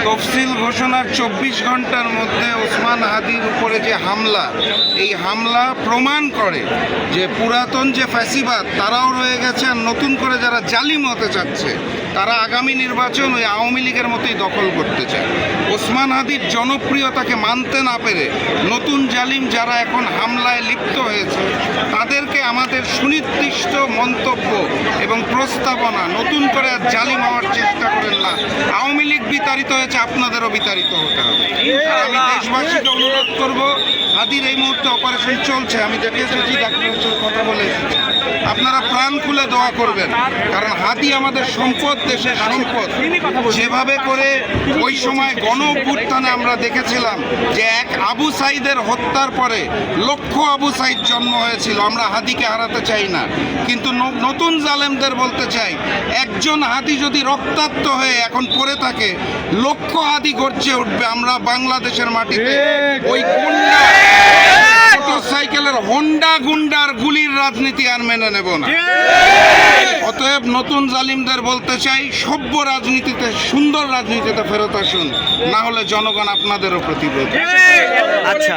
তফসিল ঘোষণার ২৪ ঘন্টার মধ্যে ওসমান হাদির উপরে যে হামলা, এই হামলা প্রমাণ করে যে পুরাতন যে ফ্যাসিবাদ তারাও রয়ে গেছে, আর নতুন করে যারা জালিম হতে চাচ্ছে তারা আগামী নির্বাচন ওই আওয়ামী লীগের মতোই দখল করতে চায়। ওসমান হাদির জনপ্রিয়তাকে মানতে না পেরে নতুন জালিম যারা এখন হামলায় লিপ্ত হয়েছে তাদেরকে আমাদের সুনির্দিষ্ট মন্তব্য এবং প্রস্তাবনা, নতুন করে আর জালিম হওয়ার চেষ্টা করেন না। আওয়ামী লীগ বিতাড়িত হয়েছে, আপনাদেরও বিতাড়িত হতে হবে। আর আমি দেশবাসীকে অনুরোধ করব, হাদির এই মুহূর্তে অপারেশন চলছে, আমি দেখে এসেছি, ডাক্তারের সাথে কথা বলে এসেছি, আপনারা প্রাণ খুলে দোয়া করবেন, কারণ হাদি আমাদের সম্পদ, দেশের সম্পদ। যেভাবে করে ওই সময় গণ অভ্যুত্থানে আমরা দেখেছিলাম যে এক আবু সাইদের হত্যার পরে লক্ষ আবু সাইদ জন্ম হয়েছিল, আমরা হাদিকে হারাতে চাই না। কিন্তু নতুন জালেমদের বলতে চাই, একজন হাদি যদি রক্তাক্ত হয়ে এখন পড়ে থাকে, লক্ষ হাদি গর্জে উঠবে। আমরা বাংলাদেশের মাটিতে ওই গুন্ডা মোটরসাইকেলের হোন্ডা গুন্ডার গুলির রাজনীতি আর মেনে নেব না। অতএব নতুন জালিমদের বলতে চাই, সভ্য রাজনীতিতে, সুন্দর রাজনীতিতে ফেরত আসুন, না হলে জনগণ আপনাদেরও প্রতিরোধ। আচ্ছা,